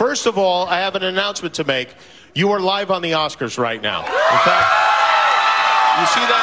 First of all, I have an announcement to make. You are live on the Oscars right now. In fact, you see that,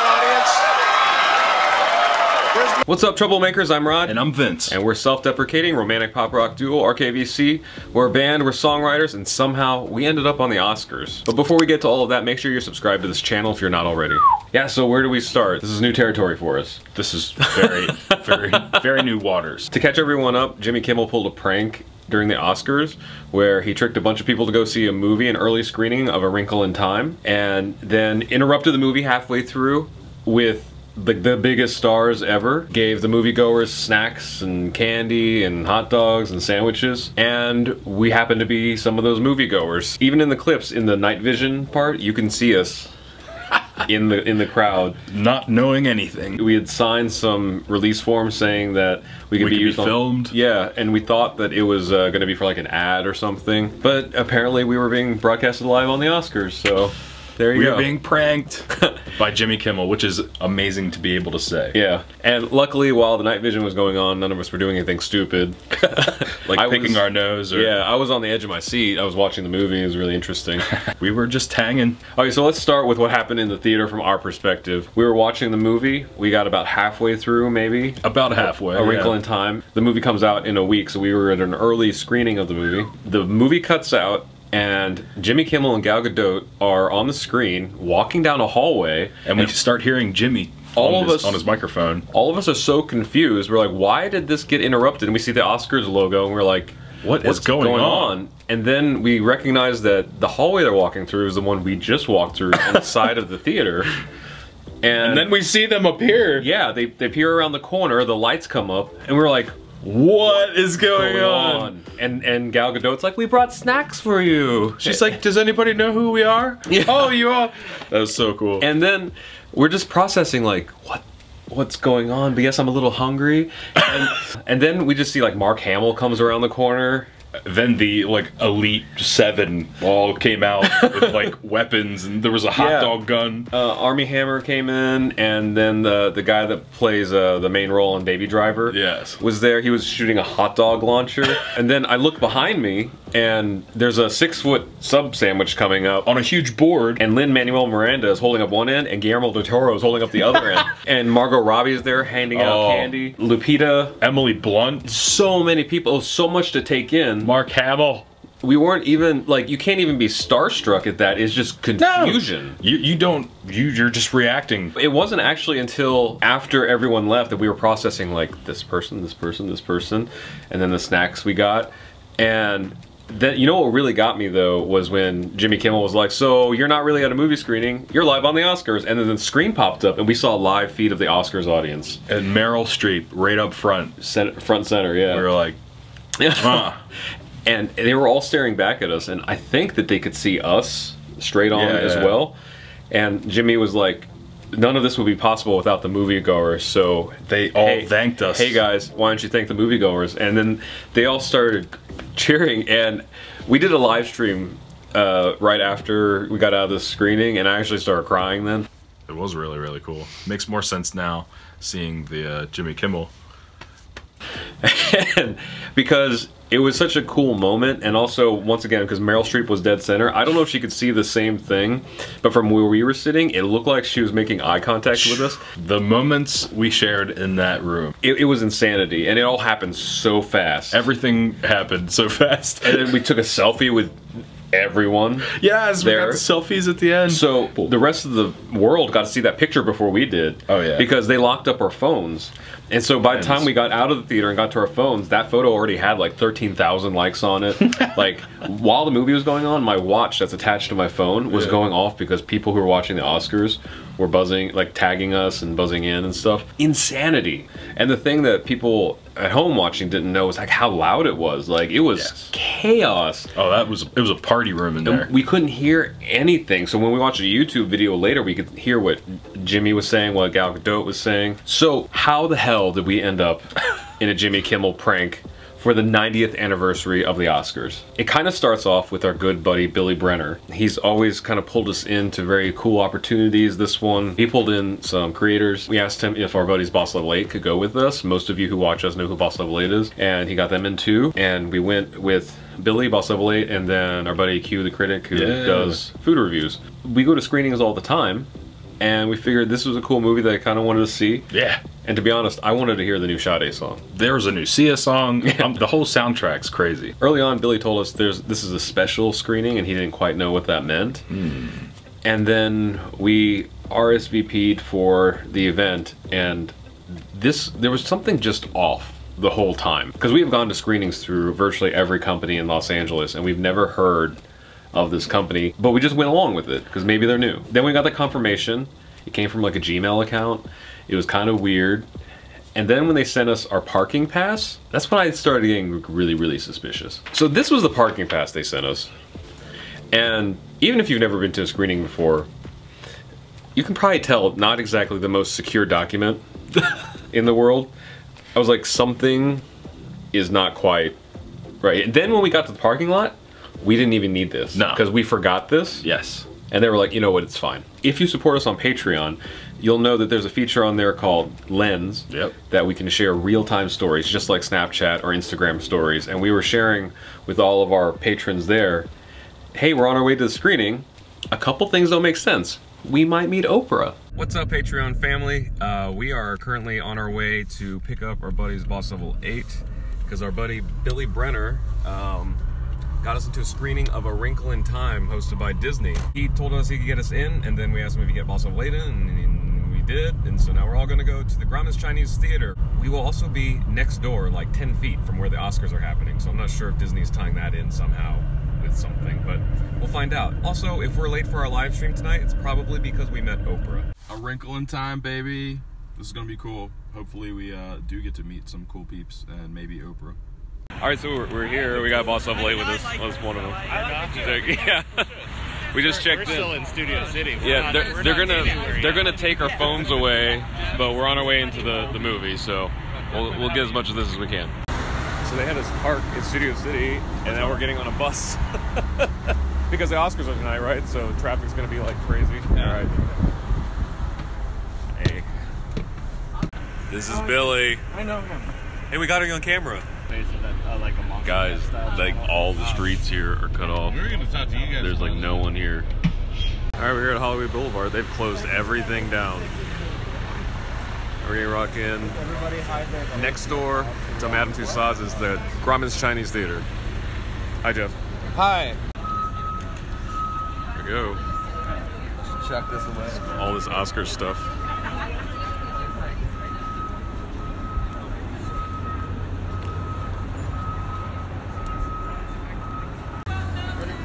audience? What's up, troublemakers? I'm Rod. And I'm Vince. And we're self-deprecating romantic pop rock duo RKVC. We're a band, we're songwriters, and somehow we ended up on the Oscars. But before we get to all of that, make sure you're subscribed to this channel if you're not already. Yeah, so where do we start? This is new territory for us. This is very new waters. To catch everyone up, Jimmy Kimmel pulled a prank during the Oscars where he tricked a bunch of people to go see a movie, an early screening of A Wrinkle in Time, and then interrupted the movie halfway through with the biggest stars ever, gave the moviegoers snacks and candy and hot dogs and sandwiches, and we happen to be some of those moviegoers. Even in the clips, in the night vision part, you can see us in the crowd. Not knowing anything. We had signed some release forms saying that we could be filmed. Yeah, and we thought that it was going to be for like an ad or something, but apparently we were being broadcasted live on the Oscars, so there you go. We are being pranked by Jimmy Kimmel, which is amazing to be able to say. Yeah, and luckily while the night vision was going on, none of us were doing anything stupid. Like picking our nose or... Yeah, I was on the edge of my seat. I was watching the movie. It was really interesting. We were just hanging. Okay, so let's start with what happened in the theater from our perspective. We were watching the movie. We got about halfway through, maybe. About halfway, A Wrinkle in Time. The movie comes out in a week, so we were at an early screening of the movie. The movie cuts out, and Jimmy Kimmel and Gal Gadot are on the screen, walking down a hallway. And we start hearing Jimmy on his microphone. All of us are so confused. We're like, why did this get interrupted? And we see the Oscars logo, and we're like, what's going on? And then we recognize that the hallway they're walking through is the one we just walked through on the side of the theater. And then we see them appear. Yeah, they appear around the corner, the lights come up, and we're like, what is going on? And Gal Gadot's like, we brought snacks for you. She's like, does anybody know who we are? Yeah. Oh, you are? That was so cool. And then we're just processing like, what's going on? But yes, I'm a little hungry. And then we just see like Mark Hamill comes around the corner. Then the like Elite 7 all came out with like weapons, and there was a hot dog gun. Armie Hammer came in, and then the guy that plays the main role in Baby Driver was there. He was shooting a hot dog launcher. And then I look behind me, and there's a 6-foot sub sandwich coming up on a huge board, and Lin-Manuel Miranda is holding up one end, and Guillermo Toro is holding up the other end. And Margot Robbie is there handing out candy. Lupita, Emily Blunt. So many people, so much to take in. Mark Hamill. We weren't even, like, you can't even be starstruck at that. It's just confusion. No. You're just reacting. It wasn't actually until after everyone left that we were processing, like, this person, this person, this person, and then the snacks we got. And then, you know what really got me, though, was when Jimmy Kimmel was like, so you're not really at a movie screening, you're live on the Oscars. And then the screen popped up, and we saw a live feed of the Oscars audience. And Meryl Streep right up front. Front center, yeah. We were like, And they were all staring back at us, and I think that they could see us straight on as well. And Jimmy was like, none of this would be possible without the moviegoers, so they all thanked us. Hey guys, why don't you thank the moviegoers? And then they all started cheering, and we did a live stream right after we got out of the screening, and I actually started crying then. It was really, really cool. Makes more sense now, seeing the Jimmy Kimmel. And because it was such a cool moment, and also, once again, because Meryl Streep was dead center, I don't know if she could see the same thing, but from where we were sitting, it looked like she was making eye contact with us. The moments we shared in that room. It was insanity, and it all happened so fast. Everything happened so fast. And then we took a selfie with everyone. Yes, we got the selfies at the end. So the rest of the world got to see that picture before we did. Oh yeah. Because they locked up our phones. And so by the time we got out of the theater and got to our phones, that photo already had like 13,000 likes on it. Like, while the movie was going on, my watch that's attached to my phone was going off because people who were watching the Oscars were buzzing, like tagging us and buzzing in and stuff. Insanity. And the thing that people at home watching didn't know was like how loud it was. Like, it was chaos. Oh, it was a party room in there. We couldn't hear anything. So when we watched a YouTube video later, we could hear what Jimmy was saying, what Gal Gadot was saying. So how the hell did we end up in a Jimmy Kimmel prank for the 90th anniversary of the Oscars. It kind of starts off with our good buddy Billy Brenner. He's always kind of pulled us into very cool opportunities. This one, he pulled in some creators. We asked him if our buddies Boss Level 8 could go with us. Most of you who watch us know who Boss Level 8 is, and he got them in too. And we went with Billy, Boss Level 8, and then our buddy Q the Critic, who does food reviews. We go to screenings all the time, and we figured this was a cool movie that I kind of wanted to see. Yeah. And to be honest, I wanted to hear the new Sade song. There was a new Sia song. The whole soundtrack's crazy. Early on, Billy told us this is a special screening, and he didn't quite know what that meant. And then we RSVP'd for the event, and there was something just off the whole time. Because we have gone to screenings through virtually every company in Los Angeles, and we've never heard of this company, but we just went along with it because maybe they're new. Then we got the confirmation. It came from like a Gmail account. It was kind of weird. And then when they sent us our parking pass, that's when I started getting really, really suspicious. So this was the parking pass they sent us. And even if you've never been to a screening before, you can probably tell not exactly the most secure document in the world. I was like, something is not quite right. And then when we got to the parking lot, we didn't even need this. No. Because we forgot this. Yes. And they were like, you know what, it's fine. If you support us on Patreon, you'll know that there's a feature on there called Lens that we can share real-time stories, just like Snapchat or Instagram stories. And we were sharing with all of our patrons there, hey, we're on our way to the screening. A couple things don't make sense. We might meet Oprah. What's up, Patreon family? We are currently on our way to pick up our buddy's Boss Level 8 because our buddy Billy Brenner got us into a screening of A Wrinkle in Time hosted by Disney. He told us he could get us in, and then we asked him if he could get Boss Level 8 in, and we did. And so now we're all gonna go to the Chinese Theatre. We will also be next door, like 10 feet from where the Oscars are happening. So I'm not sure if Disney's tying that in somehow with something, but we'll find out. Also, if we're late for our live stream tonight, it's probably because we met Oprah. A Wrinkle in Time, baby. This is gonna be cool. Hopefully we do get to meet some cool peeps and maybe Oprah. All right, so we're here. We got Boss Level 8 with us. Well, that's one of them. Yeah. We just checked in. We're still in Studio City. Yeah, they're gonna take our phones away, but we're on our way into the movie, so we'll get as much of this as we can. So they had us park in Studio City, and now we're getting on a bus because the Oscars are tonight, right? So traffic's gonna be like crazy. Yeah. All right. Hey, this is Billy. I know him. Hey, we got her on camera. Like a monster Guys, style. like all the streets here are cut off. We're gonna talk to you guys. There's like no one here. All right, we're here at Hollywood Boulevard. They've closed everything down. We're gonna rock in. Everybody hide their Next door to Madame Tussauds is the Chinese Theatre. Hi, Jeff. Hi. There we go. Check this away. All this Oscar stuff.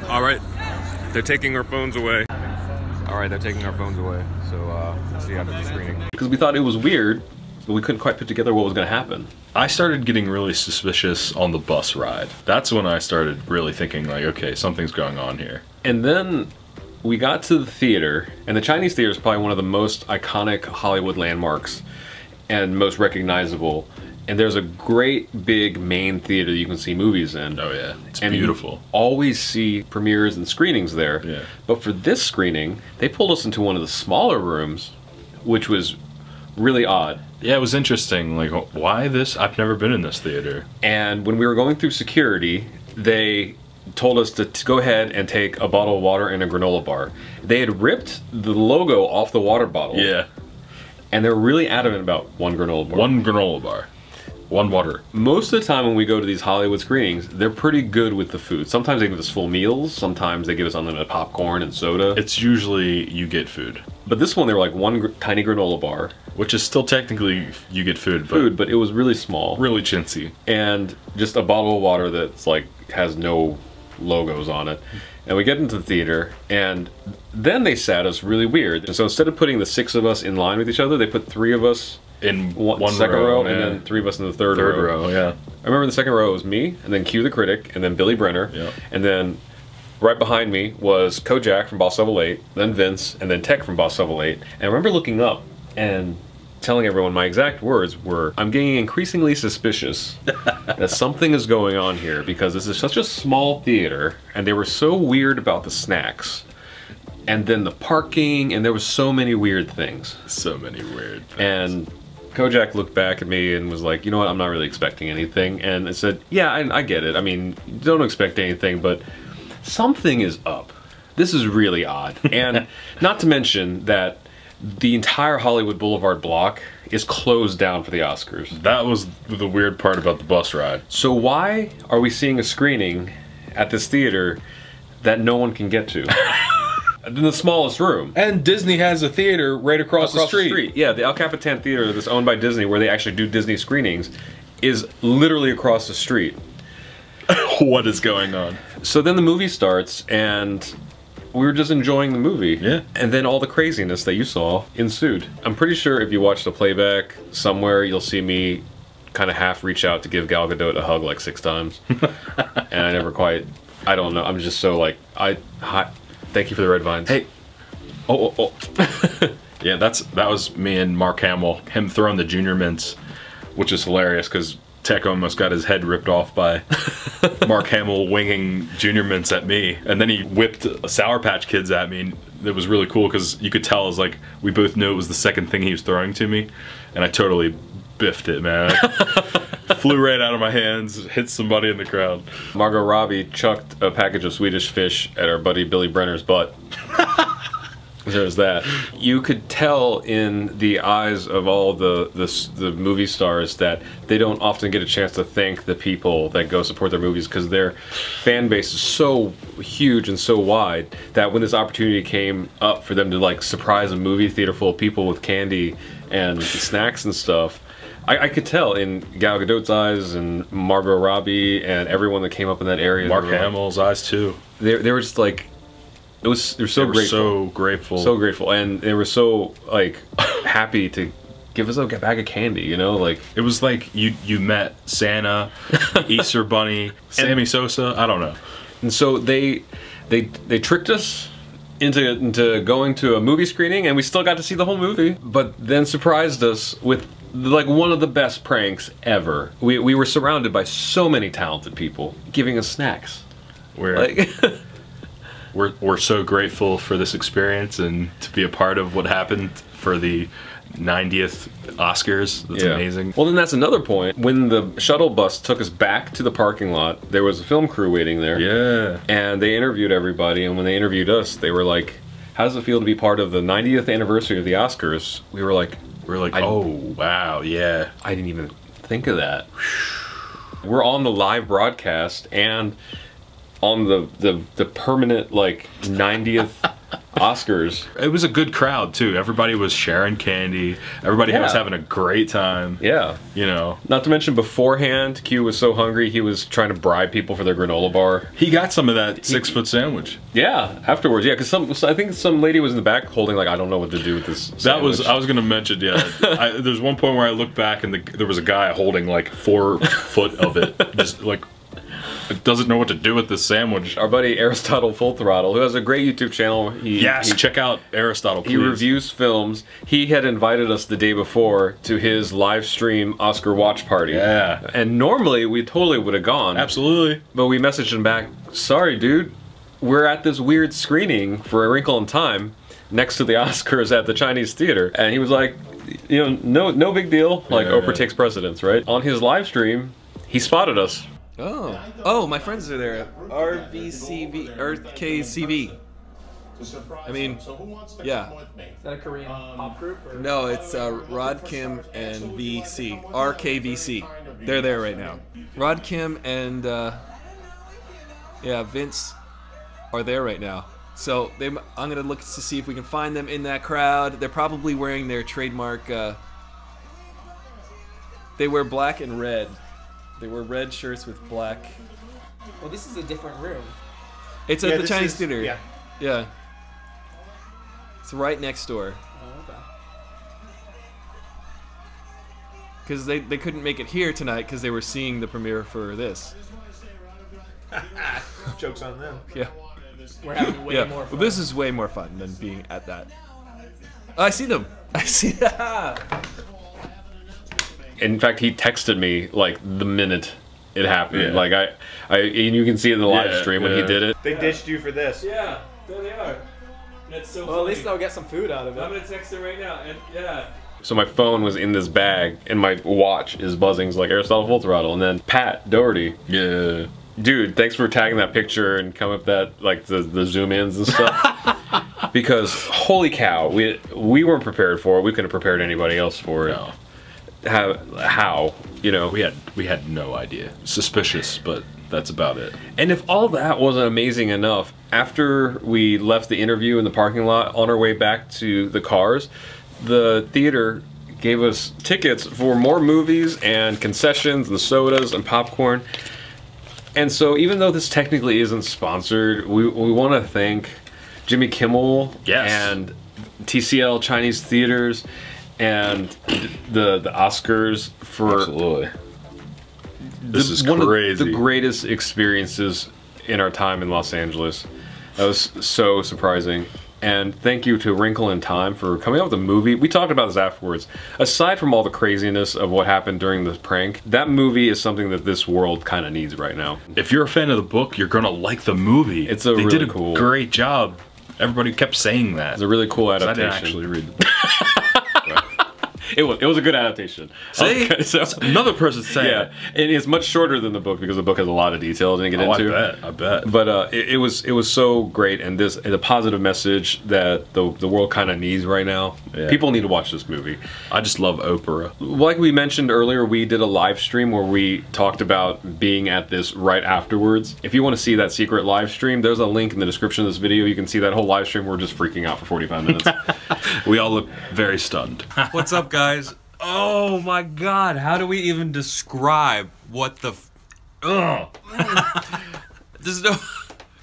All right, they're taking our phones away. All right, they're taking our phones away. So we'll see after the screening. Because we thought it was weird, but we couldn't quite put together what was going to happen. I started getting really suspicious on the bus ride. That's when I started really thinking like, okay, something's going on here. And then we got to the theater, and the Chinese Theater is probably one of the most iconic Hollywood landmarks and most recognizable. And there's a great big main theater you can see movies in. Oh yeah, it's and beautiful. You always see premieres and screenings there. Yeah. But for this screening, they pulled us into one of the smaller rooms, which was really odd. Yeah, it was interesting. Like, why this? I've never been in this theater. And when we were going through security, they told us to go ahead and take a bottle of water and a granola bar. They had ripped the logo off the water bottle. Yeah. And they're really adamant about one granola bar. One granola bar. One water. Most of the time when we go to these Hollywood screenings, they're pretty good with the food. Sometimes they give us full meals, sometimes they give us unlimited popcorn and soda. It's usually you get food. But this one, they were like one tiny granola bar. Which is still technically you get food, But it was really small. really chintzy. And just a bottle of water that's like, has no logos on it. And we get into the theater, and then they sat us really weird. And so instead of putting the 6 of us in line with each other, they put 3 of us in one second row, yeah. and then 3 of us in the third row. Yeah. I remember in the second row it was me, and then Q the Critic, and then Billy Brenner, Yeah. and then right behind me was Kojak from Boss Level 8, then Vince, and then Tech from Boss Level 8. And I remember looking up, and telling everyone my exact words were, I'm getting increasingly suspicious that something is going on here because this is such a small theater and they were so weird about the snacks and then the parking and there was so many weird things. So many weird things. And Kojak looked back at me and was like, you know what, I'm not really expecting anything. And I said, yeah, I get it. I mean, don't expect anything, but something is up. This is really odd. And not to mention that the entire Hollywood Boulevard block is closed down for the Oscars. That was the weird part about the bus ride. So why are we seeing a screening at this theater that no one can get to? In the smallest room. And Disney has a theater right across the street. Yeah, the El Capitan Theater that's owned by Disney, where they actually do Disney screenings, is literally across the street. What is going on? So then the movie starts, and we were just enjoying the movie. Yeah. And then all the craziness that you saw ensued. I'm pretty sure if you watch the playback somewhere, you'll see me kind of half reach out to give Gal Gadot a hug like 6 times. And I never quite, I don't know, I'm just so like, hi. Thank you for the red vines. Hey. Oh. Yeah, that was me and Mark Hamill. Him throwing the junior mints, which is hilarious because Tech almost got his head ripped off by Mark Hamill winging junior mints at me. And then he whipped Sour Patch Kids at me. And it was really cool because you could tell, it was like, we both knew it was the second thing he was throwing to me. And I totally biffed it, man. Flew right out of my hands, hit somebody in the crowd. Margot Robbie chucked a package of Swedish fish at our buddy Billy Brenner's butt. There's that. You could tell in the eyes of all the movie stars that they don't often get a chance to thank the people that go support their movies because their fan base is so huge and so wide that when this opportunity came up for them to like surprise a movie theater full of people with candy and snacks and stuff, I could tell in Gal Gadot's eyes and Margot Robbie and everyone that came up in that area. Mark Hamill's eyes too. They were just like, they were so grateful. So grateful, and they were so like happy to give us a bag of candy. You know, like it was like you met Santa, Easter Bunny, Sammy Sosa. I don't know. And so they tricked us into going to a movie screening, and we still got to see the whole movie. But then surprised us with like one of the best pranks ever. We were surrounded by so many talented people giving us snacks. We're so grateful for this experience and to be a part of what happened for the 90th Oscars. That's amazing. Well, then that's another point. When the shuttle bus took us back to the parking lot, there was a film crew waiting there. Yeah. And they interviewed everybody, and when they interviewed us, they were like, how does it feel to be part of the 90th anniversary of the Oscars? We were like, oh, wow, yeah. I didn't even think of that. We're on the live broadcast and on the permanent like 90th Oscars. It was a good crowd too. Everybody was sharing candy. Everybody was having a great time. Yeah. You know. Not to mention beforehand, Q was so hungry he was trying to bribe people for their granola bar. He got some of that 6-foot sandwich. Yeah, afterwards. Yeah, because I think some lady was in the back holding like, I don't know what to do with this sandwich. I was gonna mention, yeah. There's one point where I looked back and there was a guy holding like 4 foot of it, just like. It doesn't know what to do with this sandwich. Our buddy Aristotle Full Throttle, who has a great YouTube channel. Check out Aristotle, please. He reviews films. He had invited us the day before to his live stream Oscar watch party. Yeah. And normally we totally would have gone. Absolutely. But we messaged him back, sorry dude, we're at this weird screening for A Wrinkle in Time next to the Oscars at the Chinese Theater. And he was like, you know, no big deal. Like Oprah takes precedence, right? On his live stream, he spotted us. Oh, my friends are there. RVCV, RKCV. I mean, yeah. Is that a Korean pop group? Or? No, it's Rod Kim and VC. RKVC. They're there right now. Rod Kim and Vince are there right now. So I'm gonna look to see if we can find them in that crowd. They're probably wearing their trademark. They wear black and red. They wear red shirts with black. Well, this is a different room. It's at the Chinese Theater. Yeah. Yeah. It's right next door. Oh, okay. Because they couldn't make it here tonight because they were seeing the premiere for this. Joke's on them. Yeah. We're having way more fun. Well, this is way more fun than being at that. Oh, I see them. I see that. in fact, he texted me like the minute it happened. Yeah. Like and you can see it in the live Yeah, stream when he yeah. did it. They ditched you for this. Yeah, there they are. That's so Well, at least they'll get some food out of it. I'm gonna text her right now, and yeah. So my phone was in this bag, and my watch is buzzing. It's like Aristotle Full Throttle, and then Pat Doherty. Yeah. Dude, thanks for tagging that picture and coming up that like the zoom ins and stuff. Because holy cow, we weren't prepared for it. We couldn't have prepared anybody else for it. No. How you know? We had no idea. Suspicious, but that's about it. And if all that wasn't amazing enough, after we left the interview in the parking lot on our way back to the cars, the theater gave us tickets for more movies and concessions and sodas and popcorn. And so even though this technically isn't sponsored, we want to thank Jimmy Kimmel and TCL Chinese Theaters and the Oscars for Absolutely. This is one crazy. of the greatest experiences in our time in Los Angeles. That was so surprising. And thank you to Wrinkle in Time for coming up with a movie. We talked about this afterwards. Aside from all the craziness of what happened during the prank, that movie is something that this world kind of needs right now. If you're a fan of the book, you're gonna like the movie. It's a they really did a cool, great job. Everybody kept saying that. It's a really cool I adaptation. didn't actually read the book. It was a good adaptation. See? Okay, so Another person saying yeah, and it's much shorter than the book because the book has a lot of detail to get into. I bet. But it was so great, and the positive message that the world kind of needs right now. Yeah. People need to watch this movie. I just love opera. Like we mentioned earlier, we did a live stream where we talked about being at this right afterwards. If you want to see that secret live stream, there's a link in the description of this video. You can see that whole live stream. We're just freaking out for 45 minutes. We all look very stunned. What's up, guys? Oh my god, how do we even describe what the ugh. There's no...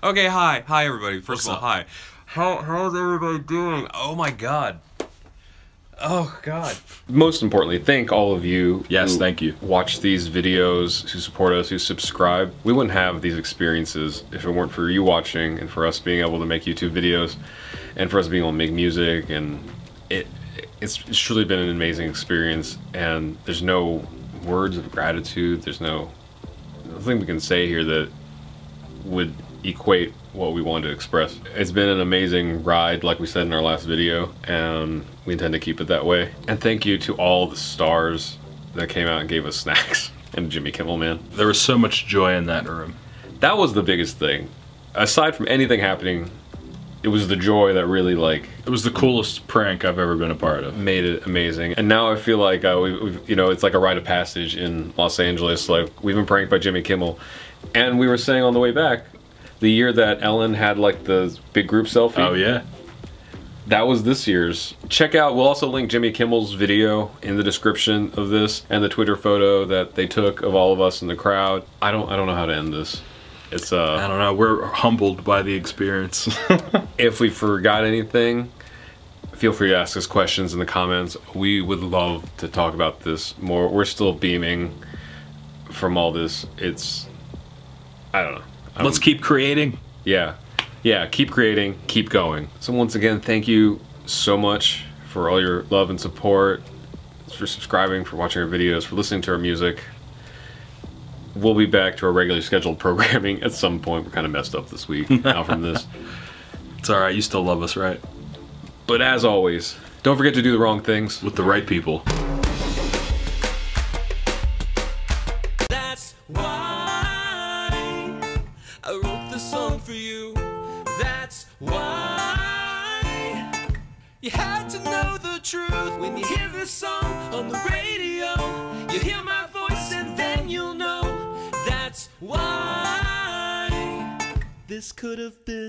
Okay, hi everybody. First of all, hi. How's everybody doing? Oh my god. Oh god. Most importantly, thank all of you. Yes, who thank you. Watch these videos, who support us, who subscribe. We wouldn't have these experiences if it weren't for you watching and for us being able to make YouTube videos and for us being able to make music, and it's truly been an amazing experience, and there's no words of gratitude. There's nothing we can say here that would equate what we wanted to express. It's been an amazing ride, like we said in our last video, and we intend to keep it that way. And thank you to all the stars that came out and gave us snacks, and Jimmy Kimmel, man. There was so much joy in that room. That was the biggest thing. Aside from anything happening, it was the joy that really, like... It was the coolest prank I've ever been a part of. Made it amazing. And now I feel like we've, you know, it's like a rite of passage in Los Angeles. Like, we've been pranked by Jimmy Kimmel. And we were saying on the way back, the year that Ellen had like the big group selfie. Oh yeah. That was this year's. Check out, we'll also link Jimmy Kimmel's video in the description of this, and the Twitter photo that they took of all of us in the crowd. I don't know how to end this. It's I don't know, we're humbled by the experience. If we forgot anything, feel free to ask us questions in the comments. We would love to talk about this more. We're still beaming from all this. I don't know. Let's keep creating. Yeah, keep creating, keep going. So once again, thank you so much for all your love and support, for subscribing, for watching our videos, for listening to our music. We'll be back to our regularly scheduled programming at some point. We're kind of messed up this week now from this. It's alright, you still love us, right? But as always, don't forget to do the wrong things with the right people. That's why I wrote this song for you. That's why you had to know the truth. When you hear this song on the radio, you hear my voice and then you'll know. That's why this could have been